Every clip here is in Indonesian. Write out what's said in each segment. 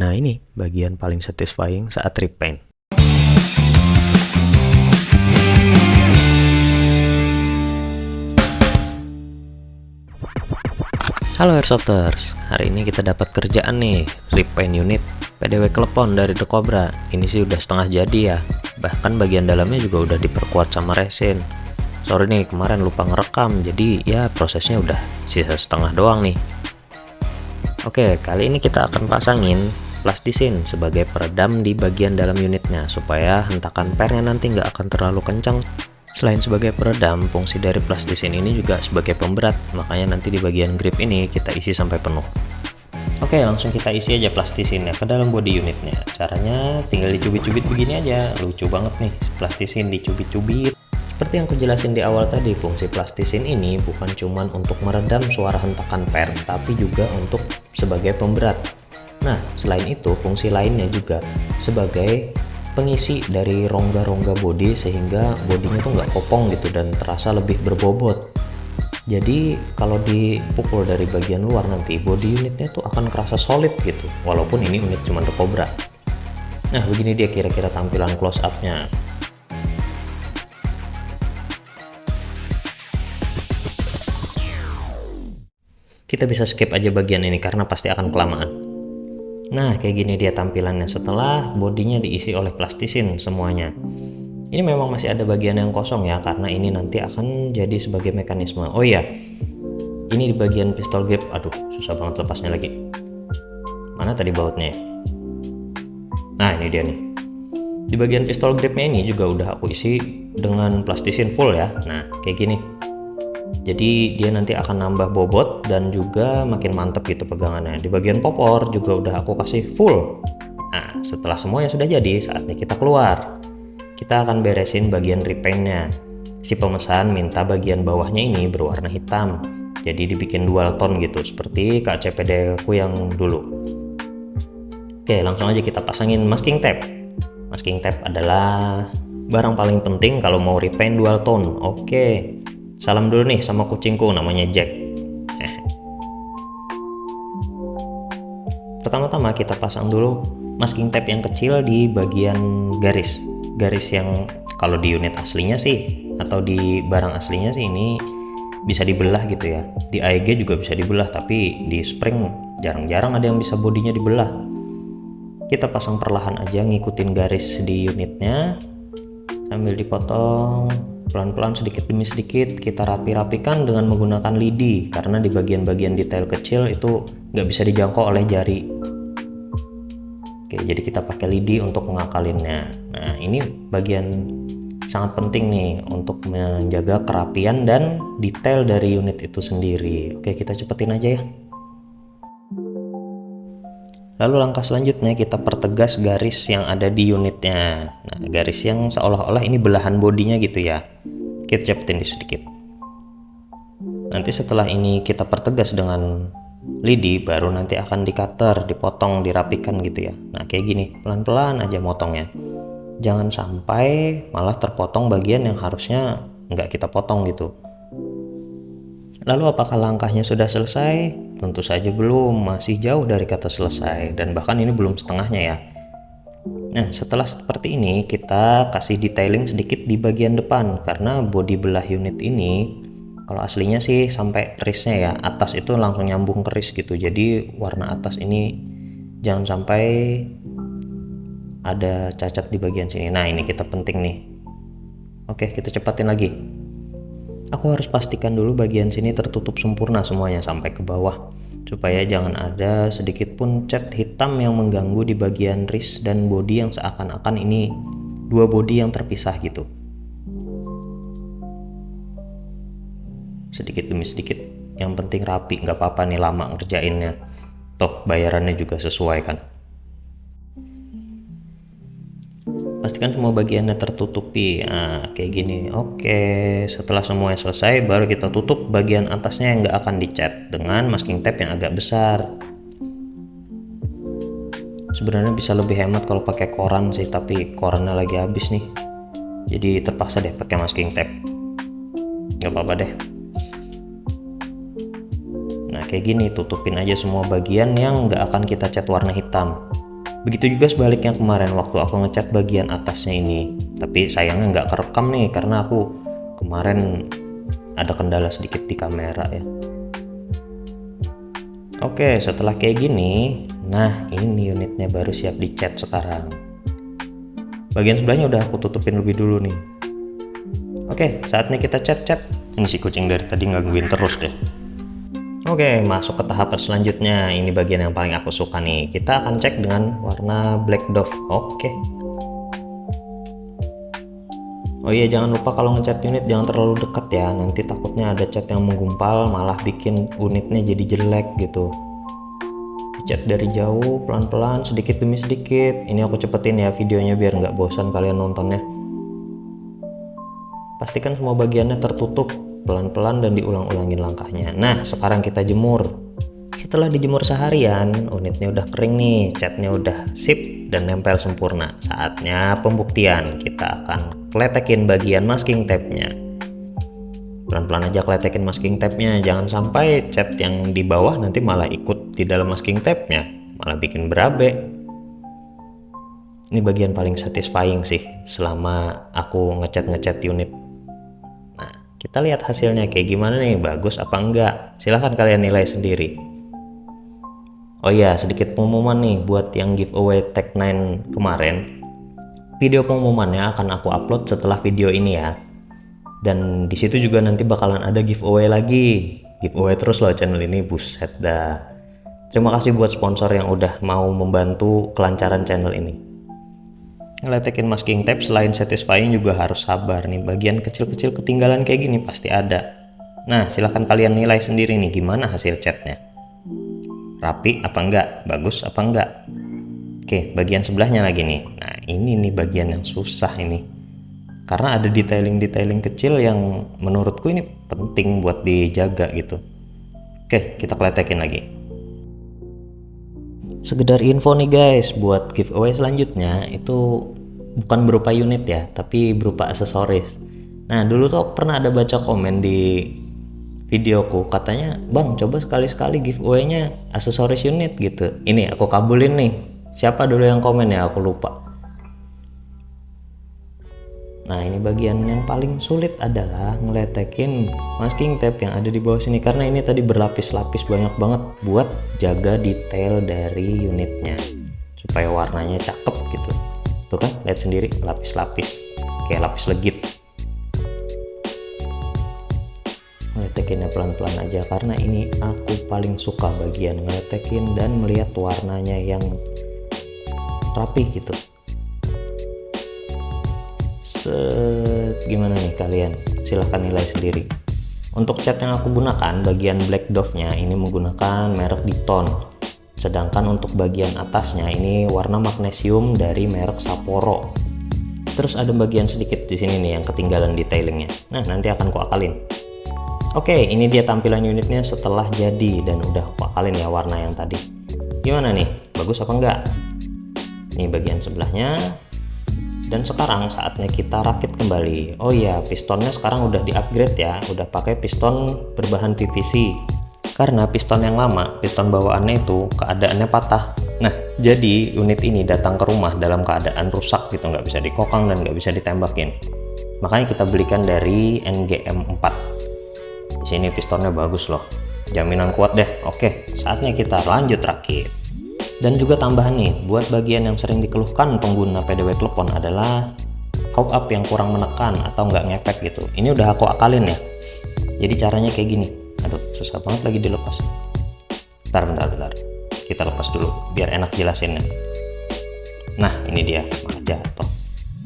Nah, ini bagian paling satisfying saat repaint. Halo Airsofters, hari ini kita dapat kerjaan nih, repaint unit PDW Klepon dari The Cobra. Ini sih udah setengah jadi ya, bahkan bagian dalamnya juga udah diperkuat sama resin. Sorry nih, kemarin lupa ngerekam, jadi ya prosesnya udah sisa setengah doang nih. Oke, kali ini kita akan pasangin plastisin sebagai peredam di bagian dalam unitnya, supaya hentakan pernya nanti nggak akan terlalu kencang. Selain sebagai peredam, fungsi dari plastisin ini juga sebagai pemberat, makanya nanti di bagian grip ini kita isi sampai penuh. Oke, langsung kita isi aja plastisinnya ke dalam body unitnya. Caranya tinggal dicubit-cubit begini aja, lucu banget nih plastisin dicubit-cubit. Seperti yang kujelasin di awal tadi, fungsi plastisin ini bukan cuman untuk meredam suara hentakan per, tapi juga untuk sebagai pemberat. Nah, selain itu fungsi lainnya juga sebagai pengisi dari rongga-rongga body, sehingga bodinya tuh nggak kopong gitu dan terasa lebih berbobot. Jadi kalau dipukul dari bagian luar nanti body unitnya tuh akan kerasa solid gitu, walaupun ini unit cuma The Cobra. Nah, begini dia kira-kira tampilan close up-nya. Kita bisa skip aja bagian ini karena pasti akan kelamaan. Nah, kayak gini dia tampilannya setelah bodinya diisi oleh plastisin semuanya. Ini memang masih ada bagian yang kosong ya, karena ini nanti akan jadi sebagai mekanisme. Oh iya, ini di bagian pistol grip. Aduh, susah banget lepasnya lagi. Mana tadi bautnya? Nah, ini dia nih. Di bagian pistol gripnya ini juga udah aku isi dengan plastisin full ya. Nah, kayak gini. Jadi dia nanti akan nambah bobot dan juga makin mantep gitu pegangannya. Di bagian popor juga udah aku kasih full. Nah, setelah semuanya sudah jadi, saatnya kita keluar. Kita akan beresin bagian repaintnya. Si pemesan minta bagian bawahnya ini berwarna hitam, jadi dibikin dual tone gitu, seperti KCPD aku yang dulu. Oke, langsung aja kita pasangin masking tape. Masking tape adalah barang paling penting kalau mau repaint dual tone. Oke, salam dulu nih sama kucingku namanya Jack. Pertama-tama kita pasang dulu masking tape yang kecil di bagian garis yang kalau di unit aslinya sih atau di barang aslinya sih ini bisa dibelah gitu ya. Di AEG juga bisa dibelah, tapi di spring jarang-jarang ada yang bisa bodinya dibelah. Kita pasang perlahan aja ngikutin garis di unitnya sambil dipotong pelan-pelan sedikit demi sedikit. Kita rapi-rapikan dengan menggunakan lidi, karena di bagian-bagian detail kecil itu nggak bisa dijangkau oleh jari. Oke, jadi kita pakai lidi untuk mengakalinnya. Nah, ini bagian sangat penting nih untuk menjaga kerapian dan detail dari unit itu sendiri. Oke, kita cepetin aja ya. Lalu langkah selanjutnya kita pertegas garis yang ada di unitnya. Nah, garis yang seolah-olah ini belahan bodinya gitu ya. Kita cepetin sedikit. Nanti setelah ini kita pertegas dengan lidi, baru nanti akan di cutter, dipotong, dirapikan gitu ya. Nah, kayak gini, pelan-pelan aja motongnya. Jangan sampai malah terpotong bagian yang harusnya nggak kita potong gitu. Lalu apakah langkahnya sudah selesai? Tentu saja belum, masih jauh dari kata selesai, dan bahkan ini belum setengahnya ya. Nah, setelah seperti ini kita kasih detailing sedikit di bagian depan, karena bodi belah unit ini kalau aslinya sih sampai kerisnya ya, atas itu langsung nyambung keris gitu. Jadi warna atas ini jangan sampai ada cacat di bagian sini. Nah, ini kita penting nih. Oke, kita cepatin lagi. Aku harus pastikan dulu bagian sini tertutup sempurna semuanya sampai ke bawah, supaya jangan ada sedikit pun cat hitam yang mengganggu di bagian wrist dan body yang seakan-akan ini dua body yang terpisah gitu. Sedikit demi sedikit, yang penting rapi, nggak apa-apa nih lama ngerjainnya, toh bayarannya juga sesuai kan. Pastikan semua bagiannya tertutupi. Nah, kayak gini. Oke, setelah semuanya selesai baru kita tutup bagian atasnya yang nggak akan dicat dengan masking tape yang agak besar. Sebenarnya bisa lebih hemat kalau pakai koran sih, tapi korannya lagi habis nih, jadi terpaksa deh pakai masking tape. Nggak apa-apa deh. Nah, kayak gini, tutupin aja semua bagian yang nggak akan kita cat warna hitam. Begitu juga sebaliknya kemarin waktu aku ngecat bagian atasnya ini, tapi sayangnya nggak kerekam nih karena aku kemarin ada kendala sedikit di kamera ya. Oke, setelah kayak gini, nah ini unitnya baru siap dicat sekarang. Bagian sebelahnya udah aku tutupin lebih dulu nih. Oke, saatnya kita cat. Ini si kucing dari tadi gangguin terus deh. Oke, masuk ke tahapan selanjutnya. Ini bagian yang paling aku suka nih. Kita akan cek dengan warna Black Dove. Oke. Oh iya, jangan lupa kalau ngecat unit jangan terlalu dekat ya. Nanti takutnya ada cat yang menggumpal malah bikin unitnya jadi jelek gitu. Dicat dari jauh, pelan-pelan, sedikit demi sedikit. Ini aku cepetin ya videonya biar nggak bosan kalian nontonnya. Pastikan semua bagiannya tertutup pelan-pelan dan diulang-ulangin langkahnya. Nah, sekarang kita jemur. Setelah dijemur seharian, unitnya udah kering nih, catnya udah sip dan nempel sempurna. Saatnya pembuktian. Kita akan kletekin bagian masking tape-nya. Pelan-pelan aja kletekin masking tape-nya, jangan sampai cat yang di bawah nanti malah ikut di dalam masking tape-nya, malah bikin berabe. Ini bagian paling satisfying sih selama aku ngecat unit. Kita lihat hasilnya kayak gimana nih, bagus apa enggak? Silahkan kalian nilai sendiri. Oh iya, sedikit pengumuman nih buat yang giveaway Tech 9 kemarin. Video pengumumannya akan aku upload setelah video ini ya. Dan di situ juga nanti bakalan ada giveaway lagi. Giveaway terus loh channel ini, buset dah. Terima kasih buat sponsor yang udah mau membantu kelancaran channel ini. Ngeletekin masking tape selain satisfying juga harus sabar nih, bagian kecil-kecil ketinggalan kayak gini pasti ada. Nah, silahkan kalian nilai sendiri nih gimana hasil catnya. Rapi apa enggak, bagus apa enggak. Oke, bagian sebelahnya lagi nih. Nah, ini nih bagian yang susah ini, karena ada detailing kecil yang menurutku ini penting buat dijaga gitu. Oke, kita kletekin lagi. Sekedar info nih guys, buat giveaway selanjutnya itu bukan berupa unit ya, tapi berupa aksesoris. Nah, dulu tuh aku pernah ada baca komen di videoku, katanya bang coba sekali-sekali giveaway-nya aksesoris unit gitu. Ini aku kabulin nih. Siapa dulu yang komen ya, aku lupa. Nah, ini bagian yang paling sulit adalah ngeletekin masking tape yang ada di bawah sini, karena ini tadi berlapis-lapis banyak banget buat jaga detail dari unitnya supaya warnanya cakep gitu. Tuh kan, lihat sendiri, lapis-lapis kayak lapis legit. Ngeletekinnya pelan-pelan aja karena ini aku paling suka bagian ngeletekin dan melihat warnanya yang rapi gitu. Gimana nih kalian, silahkan nilai sendiri. Untuk cat yang aku gunakan bagian Black Dove-nya ini menggunakan merek Diton, sedangkan untuk bagian atasnya ini warna magnesium dari merek Sapporo. Terus ada bagian sedikit di sini nih yang ketinggalan detailingnya. Nah, nanti akan ku akalin. Oke, ini dia tampilan unitnya setelah jadi dan udah ku akalin ya warna yang tadi. Gimana nih, bagus apa enggak? Ini bagian sebelahnya. Dan sekarang saatnya kita rakit kembali. Oh iya, pistonnya sekarang udah di-upgrade ya, udah pakai piston berbahan PVC. Karena piston yang lama, piston bawaannya itu keadaannya patah. Nah, jadi unit ini datang ke rumah dalam keadaan rusak gitu, nggak bisa dikokang dan nggak bisa ditembakin. Makanya kita belikan dari NGM 4. Di sini pistonnya bagus loh, jaminan kuat deh. Oke, saatnya kita lanjut rakit. Dan juga tambahan nih, buat bagian yang sering dikeluhkan pengguna PDW Klepon adalah hop up yang kurang menekan atau nggak ngefek gitu. Ini udah aku akalin ya. Jadi caranya kayak gini. Aduh, susah banget lagi dilepas. Bentar. Kita lepas dulu, biar enak jelasinnya. Nah, ini dia, malah jatuh.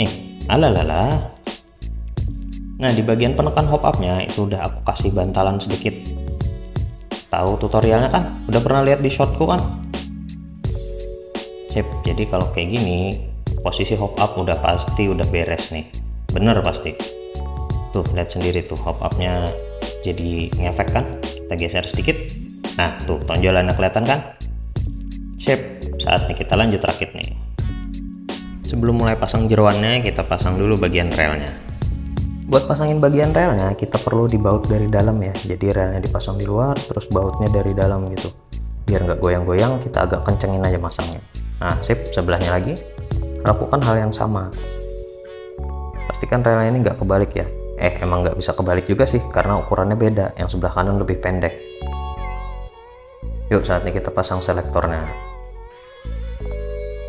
Nih, alalala. Nah, di bagian penekan hop up-nya itu udah aku kasih bantalan sedikit. Tahu tutorialnya kan? Udah pernah lihat di shortku kan? Sip, jadi kalau kayak gini posisi hop up udah pasti udah beres nih, bener pasti. Tuh lihat sendiri tuh hop upnya jadi ngefek kan, kita geser sedikit. Nah tuh tonjolannya kelihatan kan. Sip, saatnya kita lanjut rakit nih. Sebelum mulai pasang jeroannya, kita pasang dulu bagian relnya. Buat pasangin bagian relnya kita perlu dibaut dari dalam ya, jadi relnya dipasang di luar terus bautnya dari dalam gitu, biar nggak goyang-goyang. Kita agak kencengin aja masangnya. Nah, sip, sebelahnya lagi. Lakukan hal yang sama. Pastikan relnya ini nggak kebalik ya. Emang nggak bisa kebalik juga sih, karena ukurannya beda. Yang sebelah kanan lebih pendek. Yuk, saatnya kita pasang selektornya.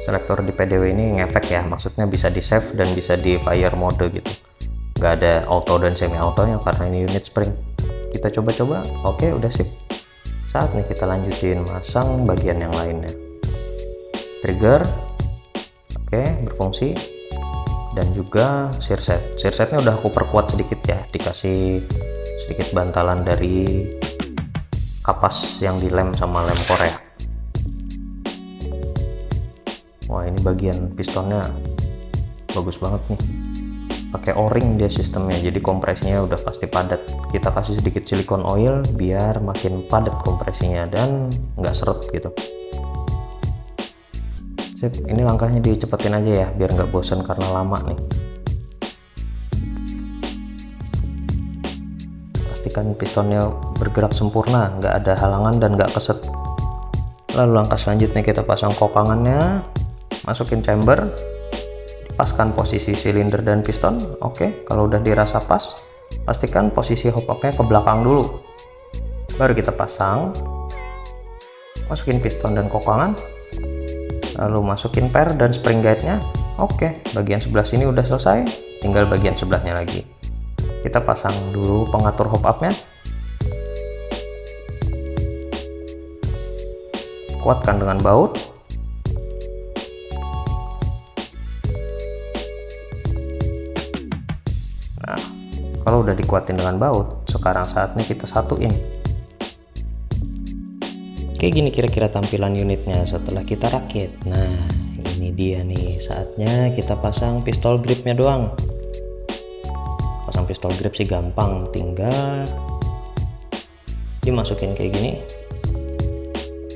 Selektor di PDW ini ngefek ya, maksudnya bisa di save dan bisa di fire mode gitu. Nggak ada auto dan semi autonya karena ini unit spring. Kita coba-coba, oke, udah sip. Saatnya kita lanjutin masang bagian yang lainnya. Trigger, oke, berfungsi. Dan juga sear set. Sear setnya udah aku perkuat sedikit ya, dikasih sedikit bantalan dari kapas yang dilem sama lem Korea. Wah, ini bagian pistonnya bagus banget nih, pakai o-ring dia sistemnya, jadi kompresinya udah pasti padat. Kita kasih sedikit silikon oil biar makin padat kompresinya dan nggak seret gitu. Sip, ini langkahnya dicepetin aja ya biar nggak bosan karena lama nih. Pastikan pistonnya bergerak sempurna, nggak ada halangan dan nggak keset. Lalu langkah selanjutnya kita pasang kokangannya, masukin chamber, paskan posisi silinder dan piston. Oke, kalau udah dirasa pas, pastikan posisi hop up-nya ke belakang dulu. Baru kita pasang, masukin piston dan kokangan, lalu masukin per dan spring guide-nya. Oke, bagian sebelah sini udah selesai, tinggal bagian sebelahnya lagi. Kita pasang dulu pengatur hop up-nya. Kuatkan dengan baut. Nah, kalau udah dikuatin dengan baut, sekarang saatnya kita satuin. Kayak gini kira-kira tampilan unitnya setelah kita rakit. Nah, ini dia nih, saatnya kita pasang pistol gripnya doang. Pasang pistol grip sih gampang, tinggal dimasukin kayak gini,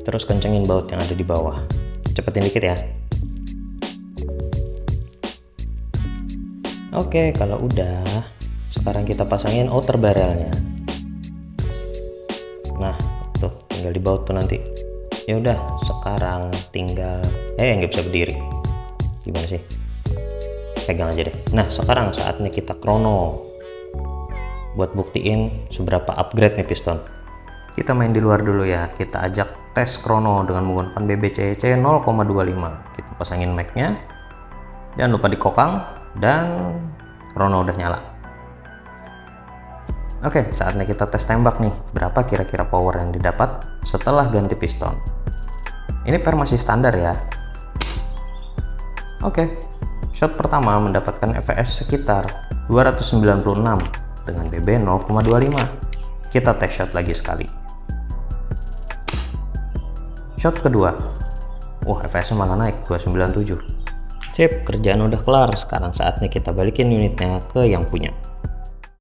terus kencengin baut yang ada di bawah. Cepetin dikit ya. Oke, kalau udah, sekarang kita pasangin outer barrelnya. Nah, tuh tinggal dibaut tuh nanti. Ya udah, sekarang tinggal nggak bisa berdiri. Gimana sih? Pegang aja deh. Nah, sekarang saatnya kita krono buat buktiin seberapa upgrade nih piston. Kita main di luar dulu ya. Kita ajak tes krono dengan menggunakan BBCC 0,25. Kita pasangin mic-nya. Jangan lupa dikokang dan krono udah nyala. Oke, saatnya kita tes tembak nih. Berapa kira-kira power yang didapat setelah ganti piston. Ini per masih standar ya. Oke, shot pertama mendapatkan fps sekitar 296 dengan BB 0,25. Kita tes shot lagi sekali. Shot kedua, fps malah naik 297. Sip, kerjaan udah kelar. Sekarang saatnya kita balikin unitnya ke yang punya.